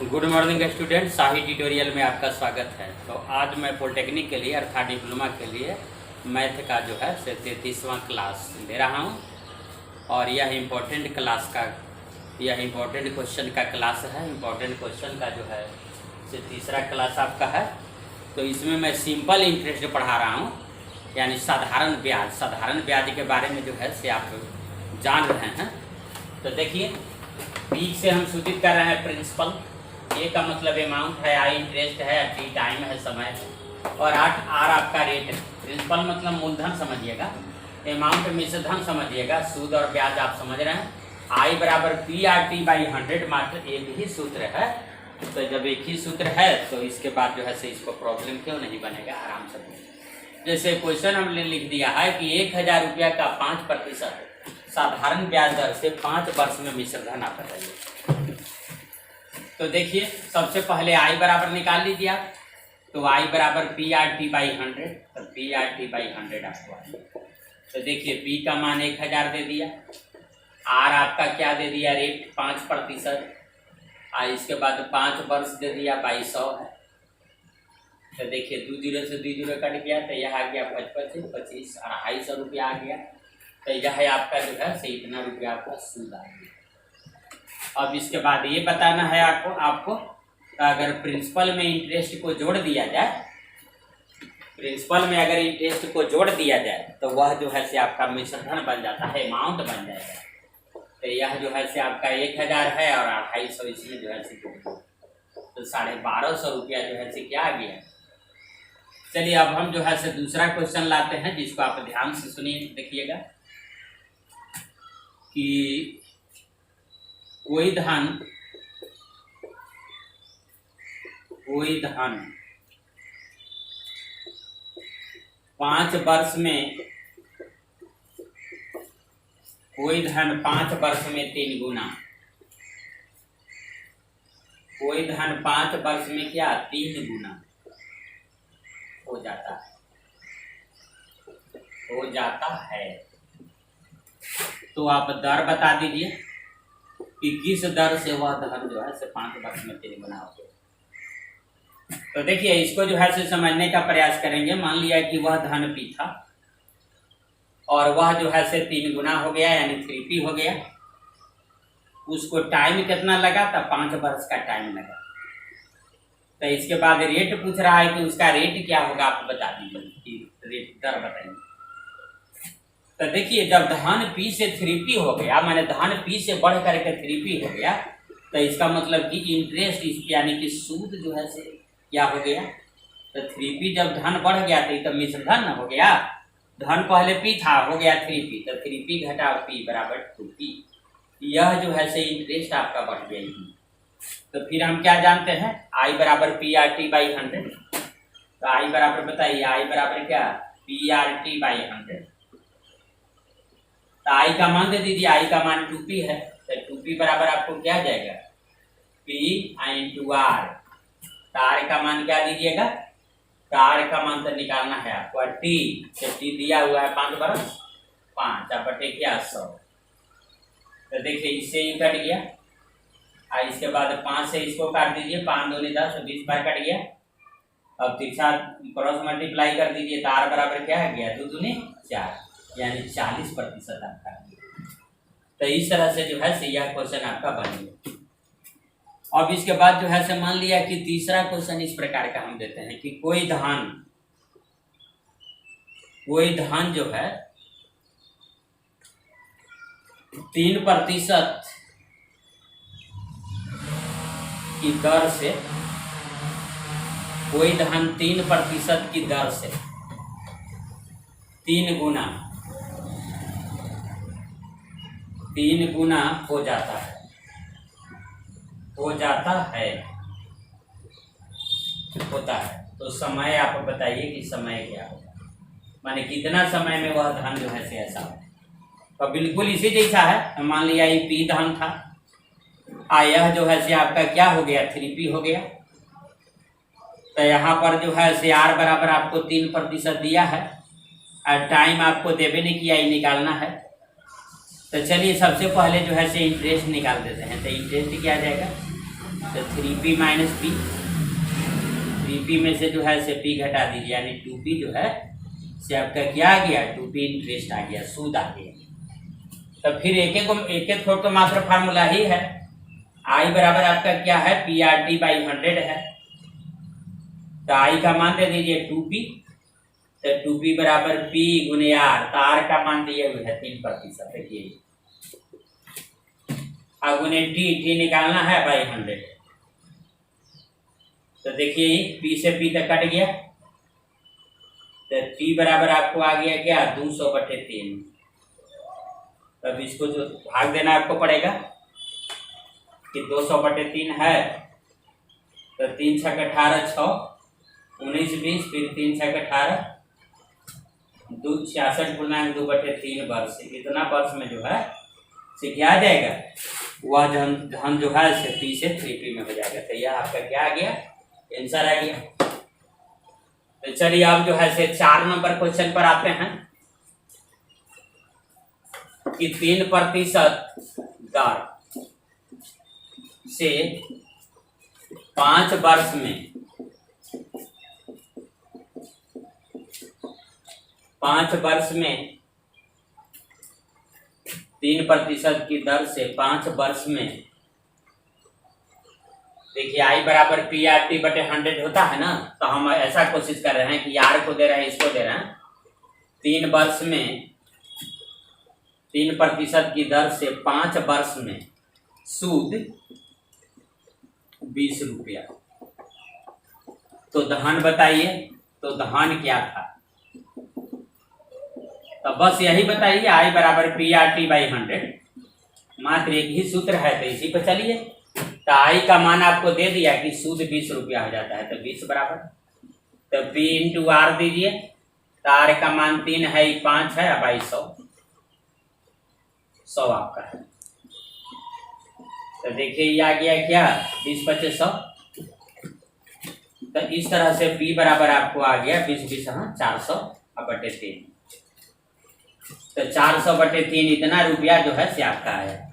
Good morning student, शाही tutorial में आपका स्वागत है। तो आज मैं पॉलिटेक्निक के लिए अर्थात डिप्लोमा के लिए मैथ का जो है 33वां क्लास दे रहा हूं और यह इम्पोर्टेंट क्वेश्चन का क्लास है। इम्पोर्टेंट क्वेश्चन का जो है तीसरा क्लास आपका है। तो इसमें मैं सिंपल इंटरेस्ट पढ़ा रहा हूँ, यानी साधारण ब्याज के बारे में जो है से आप जान रहे हैं। तो देखिए, पी से हम सूचित कर रहे हैं प्रिंसिपल, ए का मतलब अमाउंट है, आई इंटरेस्ट है, टी टाइम है, समय है, और आर आपका रेट है। प्रिंसिपल मतलब मूलधन समझिएगा, अमाउंट मिश्रधन समझिएगा, सूद और ब्याज आप समझ रहे हैं। आई बराबर पी आर टी बाई 100, मात्र एक ही सूत्र है। तो जब एक ही सूत्र है तो इसके बाद जो है से इसको प्रॉब्लम क्यों नहीं बनेगा, आराम से। जैसे क्वेश्चन हमने लिख दिया है कि 1000 रुपया का 5% साधारण ब्याज दर से 5 वर्ष में मिश्रधन आप बताइए। तो देखिए, सबसे पहले आई बराबर निकाल लीजिए आप। तो आई बराबर पी आर टी बाई 100, तो पी आर टी बाई 100 आपको आई। तो देखिए, पी का मान 1000 दे दिया, आर आपका क्या दे दिया, रेट 5%, आई इसके बाद 5 वर्ष दे दिया, 2200 है। तो देखिए 2 जीरो से 2 जीरो कट गया, तो यह आ गया 55 से 25, 250 रुपया आ गया। तो यह है आपका जो है से इतना रुपया आपका सूद आ गया। अब इसके बाद ये बताना है आपको अगर प्रिंसिपल में इंटरेस्ट को जोड़ दिया जाए, प्रिंसिपल में अगर इंटरेस्ट को जोड़ दिया जाए तो वह जो है से आपका मिश्रधन बन जाता है, अमाउंट बन जाएगा। तो यह जो है से आपका 1000 है और 250 इसमें जो है से तो 1250 रुपया जो है से क्या आ गया। चलिए, अब हम जो है से दूसरा क्वेश्चन लाते हैं, जिसको आप ध्यान से सुनिए, देखिएगा कि कोई धन 5 वर्ष में, कोई धन 5 वर्ष में 3 गुना, कोई धन 5 वर्ष में क्या 3 गुना हो जाता है। तो आप दर बता दीजिए कि किस दर से वह धन जो है से 5 वर्ष में 3 गुना हो गया। तो देखिए, इसको जो है से समझने का प्रयास करेंगे। मान लिया कि वह धन पी था और वह जो है से 3 गुना हो गया, यानी 3p हो गया। उसको टाइम कितना लगा था, 5 वर्ष का टाइम लगा। तो इसके बाद रेट पूछ रहा है कि उसका रेट क्या होगा, आप बता दीजिए, रेट दर बताइए। तो देखिए, जब धन P से 3p हो गया, माने धन P से बढ़ करके 3p हो गया, तो इसका मतलब कि इंटरेस्ट यानी कि सूद जो है से क्या हो गया। तो 3p जब धन बढ़ गया तो मिश्रधन हो गया। धन पहले P था, हो गया 3p, तो 3p घटा P बराबर 2p। यह जो है से इंटरेस्ट आपका बढ़ गया। तो फिर हम क्या जानते हैं, आई बराबर पी आर टी बाई 100। तो आई बराबर बताइए, आई बराबर क्या, पी आर टी बाई 100। तो आई का मान दे दीजिए, आई का मान 2p है। तो 2p बराबर आपको क्या आ जाएगा, p इंटू आर। तो आर का मान क्या दीजिएगा, तो आर का मान तो निकालना है आपको, टी से टी दिया हुआ है 5 वर्ष, 5 बटे क्या 100। तो देखिए, इससे ही कट गया। इसके बाद 5 से इसको काट दीजिए, 5 दूनी 10, 20 बार कट गया। अब तिरछा क्रॉस मल्टीप्लाई कर दीजिए, तो आर बराबर क्या है गया, 2 दूनी 4, यानी 40% आपका। तो इस तरह से जो है से यह क्वेश्चन आपका बनेगा। अब इसके बाद जो है से मान लिया कि तीसरा क्वेश्चन इस प्रकार का हम देते हैं कि कोई धन जो है 3% की दर से, कोई धन 3% की दर से 3 गुना हो जाता है। तो समय आप बताइए कि समय क्या होगा, माने कितना समय में वह धन जो है से ऐसा हो। तो बिल्कुल इसी जैसा है। मान लिया ये पी धन था, यह जो है से आपका क्या हो गया, 3p हो गया। तो यहाँ पर जो है से आर बराबर आपको 3% दिया है और टाइम आपको देवे नहीं किया, ये निकालना है। तो चलिए सबसे पहले जो है से इंटरेस्ट निकाल देते हैं। तो इंटरेस्ट क्या आ जाएगा, तो 3p माइनस पी, 3p में से जो है से p घटा दीजिए, यानी 2p जो है से आपका क्या आ गया, 2p इंटरेस्ट आ गया, सूद आ गया। तो फिर एक एक थोड़ा तो मात्र फार्मूला ही है। I बराबर आपका क्या है, PRT/100 है। तो I का मान दे दीजिए 2p, तो 2p बराबर p गुने r, तो r का मान दिए हुए है 3%। देखिए गुने t निकालना है बाई 100। तो देखिए p से p तक कट गया, तो t बराबर आपको आ गया क्या, 200/3। अब इसको जो भाग देना आपको पड़ेगा कि 200/3 है, तो 3 × 18 6, 19 20, फिर 3 × 18 2 66 × 2/3 वर्ष। इतना वर्ष में जो है से क्या आ जाएगा, वह धन जो है से p से 3p में हो जाएगा। तो यह आपका क्या आ गया, आंसर आ गया। तो चलिए अब जो है से 4 नंबर क्वेश्चन पर आते हैं कि 3% दर से 5 वर्ष में 3% की दर से 5 वर्ष में, देखिए I बराबर PRT/100 होता है ना, तो हम ऐसा कोशिश कर रहे हैं कि R को दे रहे हैं, इसको दे रहे हैं। 3 वर्ष में 3% की दर से 5 वर्ष में सूद 20 रुपया। तो धन बताइए, तो धन क्या था, तो बस यही बताइए। I बराबर PRT/100, मात्र एक ही सूत्र है, तो इसी पर चलिए। तो I का मान आपको दे दिया कि सूद 20 रुपया हो जाता है, तो 20 बराबर, तो P × R दीजिए। तो R का मान 3 है, 5 है, अब 100 आपका है। तो देखिए ये आ गया क्या, 20 × 25 100। तो इस तरह से P बराबर आपको आ गया 20 20 400/3। तो 400/3 इतना रुपया जो है से आपका आया।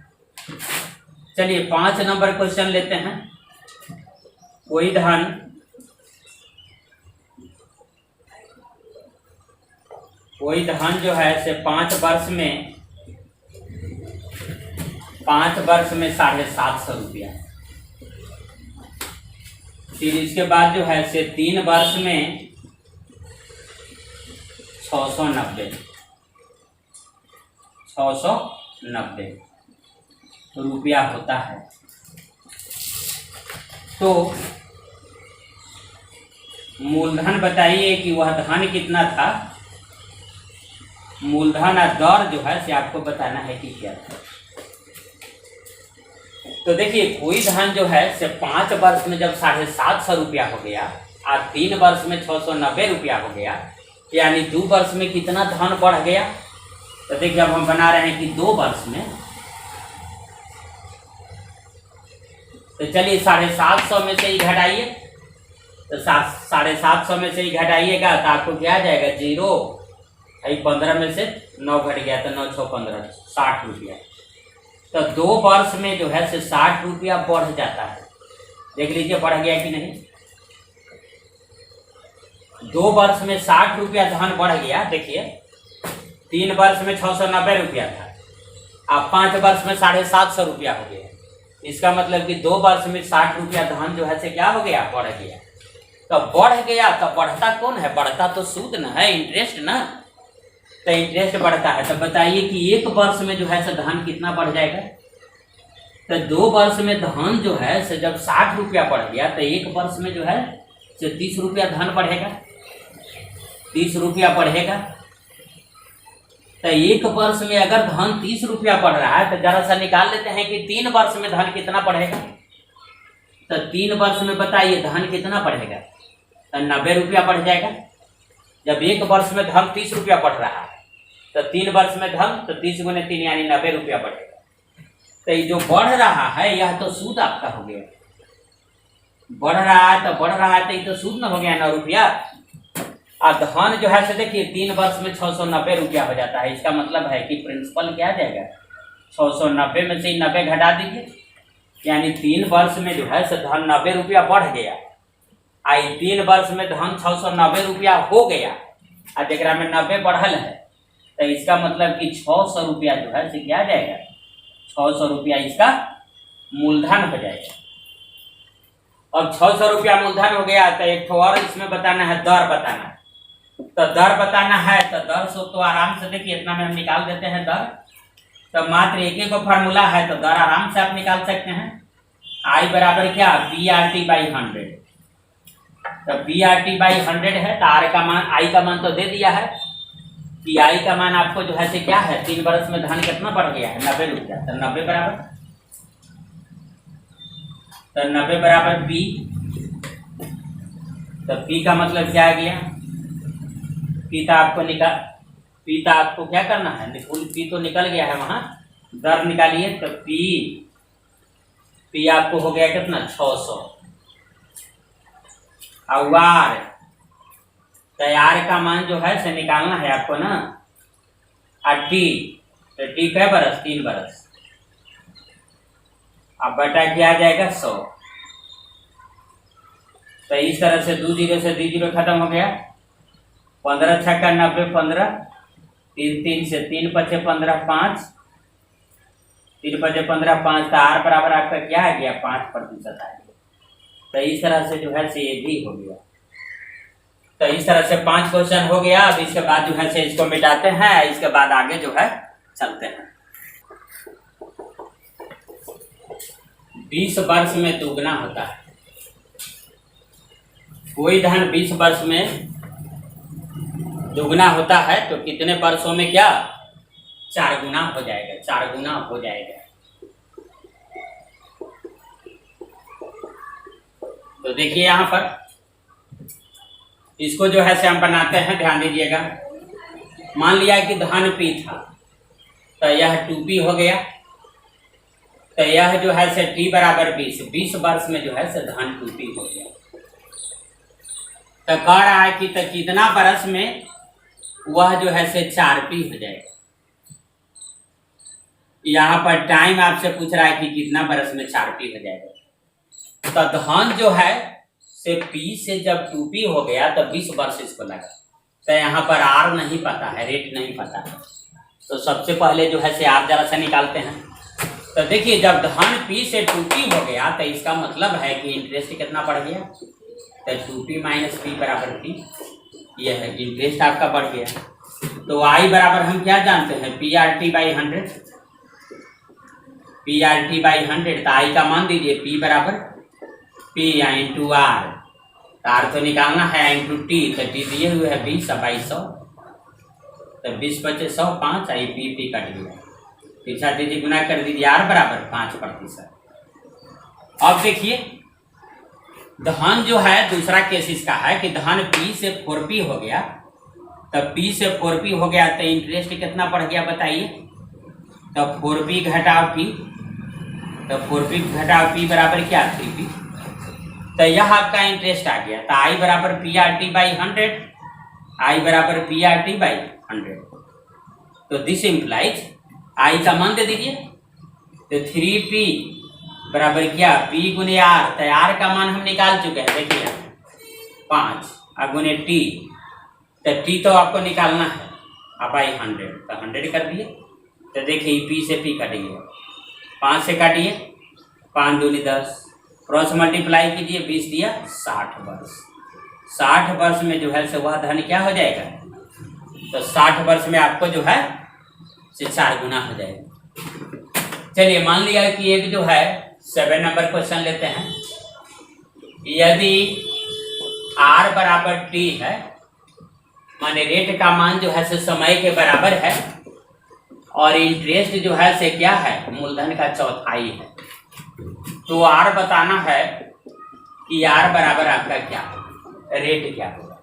चलिए 5 नंबर क्वेश्चन लेते हैं। कोई धन जो है से 5 वर्ष में 750 रुपया। फिर इसके बाद जो है से 3 वर्ष में 690 रुपया होता है। तो मूलधन बताइए कि वह धन कितना था। मूलधन और दर जो है से आपको बताना है कि क्या था। तो देखिए कोई धन जो है से 5 वर्ष में जब 750 रुपया हो गया और 3 वर्ष में 690 रुपया हो गया, यानी 2 वर्ष में कितना धन बढ़ गया। तो देखिए अब हम बना रहे हैं कि 2 वर्ष में, तो चलिए 750 में से ही घटाइए। तो 750 में से ही घटाइएगा तो आपको क्या आ जाएगा, 0। 15 में से 9 घट गया, तो 9 6 15, 60 रुपया। तो 2 वर्ष में जो है से 60 रुपया बढ़ जाता है। देख लीजिए बढ़ गया कि नहीं। 2 वर्ष में 60 रुपया धन बढ़ गया। देखिए 3 वर्ष में 690 रुपया था, अब 5 वर्ष में 750 रुपया हो गया। इसका मतलब कि 2 वर्ष में 60 रुपया धन जो है से क्या हो गया, बढ़ गया। तो बढ़ गया तो बढ़ता कौन है, बढ़ता तो सूद ना है, इंटरेस्ट ना। तो इंटरेस्ट बढ़ता है। तो बताइए कि 1 वर्ष में जो है से धन कितना बढ़ जाएगा। तो 2 वर्ष में धन जो है से जब 60 रुपया बढ़ गया, तो 1 वर्ष में जो है से 30 रुपया धन बढ़ेगा, 30 रुपया बढ़ेगा। तो 1 वर्ष में अगर धन 30 रुपया बढ़ रहा है, तो जरा सा निकाल लेते हैं कि 3 वर्ष में धन कितना बढ़ेगा। तो 3 वर्ष में बताइए धन कितना बढ़ेगा, तो 90 रुपया बढ़ जाएगा। जब 1 वर्ष में धन 30 रुपया बढ़ रहा है, तो 3 वर्ष में धन तो 30 × 3 यानी 90 रुपया बढ़ेगा। तो ये जो बढ़ रहा है यह तो सूद आपका हो गया। बढ़ रहा है तो ये तो सूद ना हो गया 9 रुपया। और धन जो है से देखिए 3 वर्ष में 690 रुपया हो जाता है। इसका मतलब है कि प्रिंसिपल क्या आ जाएगा, 690 में से 90 घटा दीजिए यानी 3 वर्ष में जो है से धन 90 रुपया बढ़ गया। आई 3 वर्ष में धन 690 रुपया हो गया और जरा में 90 बढ़ल है, तो इसका मतलब कि 600 रुपया जो है से क्या आ जाएगा, 600 रुपया इसका मूलधन हो जाएगा। अब 600 रुपया मूलधन हो गया तो एक और इसमें बताना है, दर बताना है। तो दर बताना है तो दर से तो आराम से देखिए इतना में हम निकाल देते हैं दर। तो मात्र एक ही को फार्मूला है तो दर आराम से आप निकाल सकते हैं। आई बराबर क्या, PRT/100। तो PRT/100 है तो आर का मान, आई का मान तो दे दिया है कि आई का मान आपको जो है से क्या है, 3 वर्ष में धन कितना बढ़ गया है, 90 रुपया। तो 90 बराबर, तो 90 बराबर P। तो P का मतलब क्या आ गया, पीता आपको क्या करना है, पी तो निकल गया है वहां, दर निकालिए। तो पी आपको हो गया कितना, 600। और आर, तो आर का मान जो है से निकालना है आपको ना। और टी, तो टी क्या बरस, 3 बरस। अब बटा क्या आ जाएगा, 100। तो इस तरह से 2 जीरो से 2 जीरो खत्म हो गया। 15 छक्का 90, 15, 3 से 3 पचे 15, 5, 3 पचे 15, 5। तो आर बराबर आपका क्या आ गया, 5% आ गया। तो इस तरह से जो है से ये भी हो गया। तो इस तरह से 5 क्वेश्चन हो गया। अब इसके बाद जो है से इसको मिटाते हैं, इसके बाद आगे जो है चलते हैं। 20 वर्ष में दुगना होता है। कोई धन 20 वर्ष में दुगना होता है तो कितने वर्षों में क्या, 4 गुना हो जाएगा, 4 गुना हो जाएगा। तो देखिए यहां पर इसको जो है से हम बनाते हैं, ध्यान दीजिएगा। मान लिया कि धन P था तो यह 2P हो गया। तो यह जो है से T बराबर 20 वर्ष में जो है से धन 2P हो गया। तो कह रहा है कि तो कितना वर्ष में वह जो है से 4P हो जाएगा। यहाँ पर टाइम आपसे पूछ रहा है कि कितना वर्ष में 4P हो जाएगा। तो धन जो है से P से जब 2P हो गया तो 20 वर्ष इसको लगा। तो यहाँ पर R नहीं पता है, रेट नहीं पता है। तो सबसे पहले जो है से R जरा सा निकालते हैं। तो देखिए जब धन P से 2P हो गया तो इसका मतलब है कि इंटरेस्ट कितना बढ़ गया, तो 2P - P बराबर P। यह है इंटरेस्ट आपका बढ़ गया। तो I बराबर हम क्या जानते हैं, PRT/100। PRT/100 तो I का मान दीजिए, P बराबर P इंटू R। तो R तो निकालना है, इंटू T। तो T दिए हुए है 20 और 2200। तो 20 बचे 100, 5 आई P कट गया। पीछा दीजिए, गुना कर दीजिए, R बराबर 5%। अब देखिए धन जो है दूसरा केस इसका है कि धन P से 4P हो गया। तब P से 4P हो गया तो इंटरेस्ट कितना बढ़ गया बताइए। तो 4P घटाओ P, तो 4P घटाओ P बराबर क्या, 3P। तो यह आपका इंटरेस्ट आ गया। तो I बराबर PRT/100, I बराबर PRT/100। तो दिस इम्प्लाइज, I का मान दे दीजिए। तो 3P बराबर क्या, P गुने R। तो R का मान हम निकाल चुके हैं, देखिए 5 और गुने T। तो T तो आपको निकालना है, अब 100। तो 100 कर दिए। तो देखिए P से P कट गया, 5 से काटिए, 5 दूनी 10, क्रॉस मल्टीप्लाई कीजिए, 20 दिया 60 वर्ष। 60 वर्ष में जो है से वह धन क्या हो जाएगा, तो 60 वर्ष में आपको जो है से 4 गुना हो जाएगा। चलिए मान लिया कि एक जो है 7 नंबर क्वेश्चन लेते हैं। यदि R बराबर T है, माने रेट का मान जो है से समय के बराबर है, और इंटरेस्ट जो है से क्या है, मूलधन का चौथाई है। तो R बताना है कि R बराबर आपका क्या होगा, रेट क्या होगा।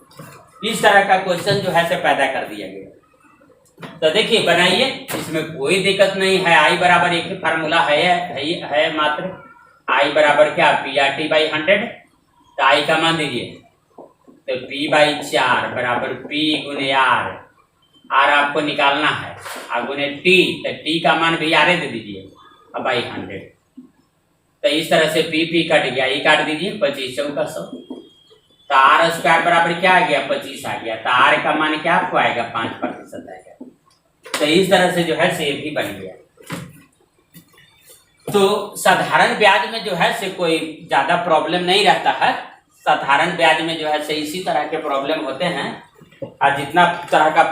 इस तरह का क्वेश्चन जो है से पैदा कर दिया गया। तो देखिए बनाइए, इसमें कोई दिक्कत नहीं है। I बराबर एक ही फार्मूला है मात्र। I बराबर क्या, PRT/100। तो I का मान दीजिए, तो P/4 बराबर P गुने R। R आपको निकालना है, और गुने T। तो T का मान भी R दे दीजिए, अब 100। तो इस तरह से पी कट गया, ये काट दीजिए 25 चौका 100, तो आर स्क्वायर बराबर क्या आ गया 25 आ गया, तो आर का मान क्या आपको आएगा 5% आएगा। तो इस तरह से जो है से ये भी बन गया। तो साधारण ब्याज में जो है से कोई ज्यादा प्रॉब्लम नहीं रहता है। साधारण ब्याज में जो है से इसी तरह के प्रॉब्लम होते हैं, और जितना तरह का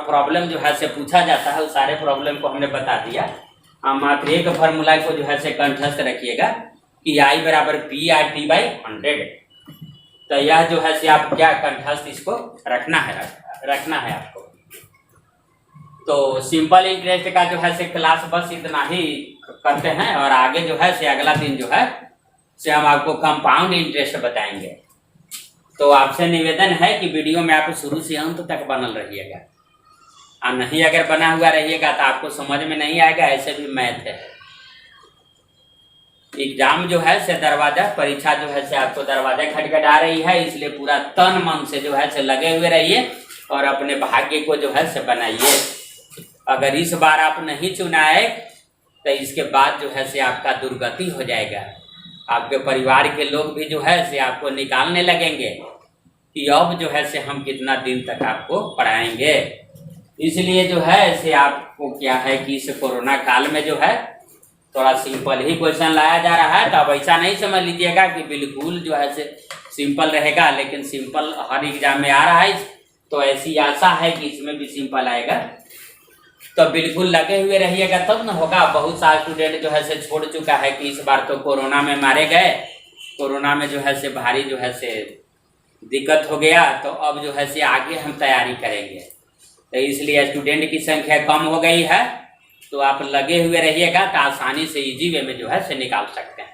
प्रॉब्लम जो है से पूछा जाता है उस सारे प्रॉब्लम को हमने बता दिया। हम मात्र एक फॉर्मूला को जो है से कंठस्थ रखिएगा कि आई बराबर पी आर टी बाई 100। तो यह जो है से आप क्या कंठस्थ इसको रखना है आपको। तो सिंपल इंटरेस्ट का जो है से क्लास बस इतना ही करते हैं, और आगे जो है से अगला दिन जो है से हम आपको कंपाउंड इंटरेस्ट बताएंगे। तो आपसे निवेदन है कि वीडियो में आप शुरू से अंत तक बनल रहिएगा, और नहीं अगर बना हुआ रहिएगा तो आपको समझ में नहीं आएगा। ऐसे भी मैथ है, एग्जाम जो है से दरवाजा, परीक्षा जो है से आपको दरवाजा खटखटा रही है, इसलिए पूरा तन मन से जो है से लगे हुए रहिए और अपने भाग्य को जो है से बनाइए। अगर इस बार आप नहीं चुनाए तो इसके बाद जो है से आपका दुर्गति हो जाएगा। आपके परिवार के लोग भी जो है से आपको निकालने लगेंगे कि अब जो है से हम कितना दिन तक आपको पढ़ाएंगे। इसलिए जो है से आपको क्या है कि इस कोरोना काल में जो है थोड़ा सिंपल ही क्वेश्चन लाया जा रहा है। तो अब ऐसा नहीं समझ लीजिएगा कि बिल्कुल जो है से सिंपल रहेगा, लेकिन सिंपल हर एग्जाम में आ रहा है, तो ऐसी आशा है कि इसमें भी सिंपल आएगा। तो बिल्कुल लगे हुए रहिएगा तब न होगा। बहुत सारे स्टूडेंट जो है से छोड़ चुका है कि इस बार तो कोरोना में मारे गए, कोरोना में जो है से भारी जो है से दिक्कत हो गया, तो अब जो है से आगे हम तैयारी करेंगे। तो इसलिए स्टूडेंट की संख्या कम हो गई है, तो आप लगे हुए रहिएगा तो आसानी से इजी वे में जो है से निकाल सकते हैं।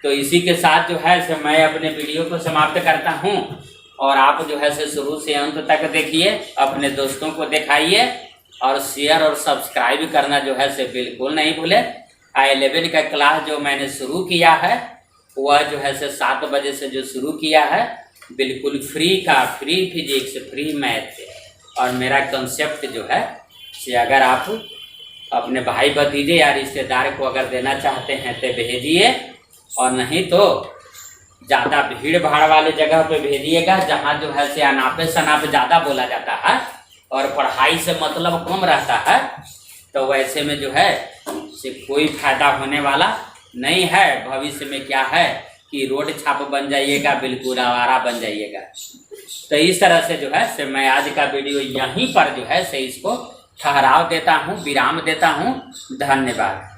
तो इसी के साथ जो है से मैं अपने वीडियो को समाप्त करता हूँ, और आप जो है से शुरू से अंत तक देखिए, अपने दोस्तों को दिखाइए, और शेयर और सब्सक्राइब करना जो है से बिल्कुल नहीं भूलें। I11 का क्लास जो मैंने शुरू किया है वह जो है से 7 बजे से जो शुरू किया है, बिल्कुल फ्री फिजिक्स, फ्री मैथ, और मेरा कंसेप्ट जो है से अगर आप अपने भाई भतीजे या रिश्तेदार को अगर देना चाहते हैं तो भेजिए, और नहीं तो ज़्यादा भीड़ भाड़ वाले जगह पे भेजिएगा जहाँ जो है से अनापे शनापे ज़्यादा बोला जाता है और पढ़ाई से मतलब कम रहता है। तो वैसे में जो है से कोई फायदा होने वाला नहीं है। भविष्य में क्या है कि रोड छाप बन जाइएगा, बिल्कुल आवारा बन जाइएगा। तो इस तरह से जो है से मैं आज का वीडियो यहीं पर जो है से इसको ठहराव देता हूँ, विराम देता हूँ। धन्यवाद।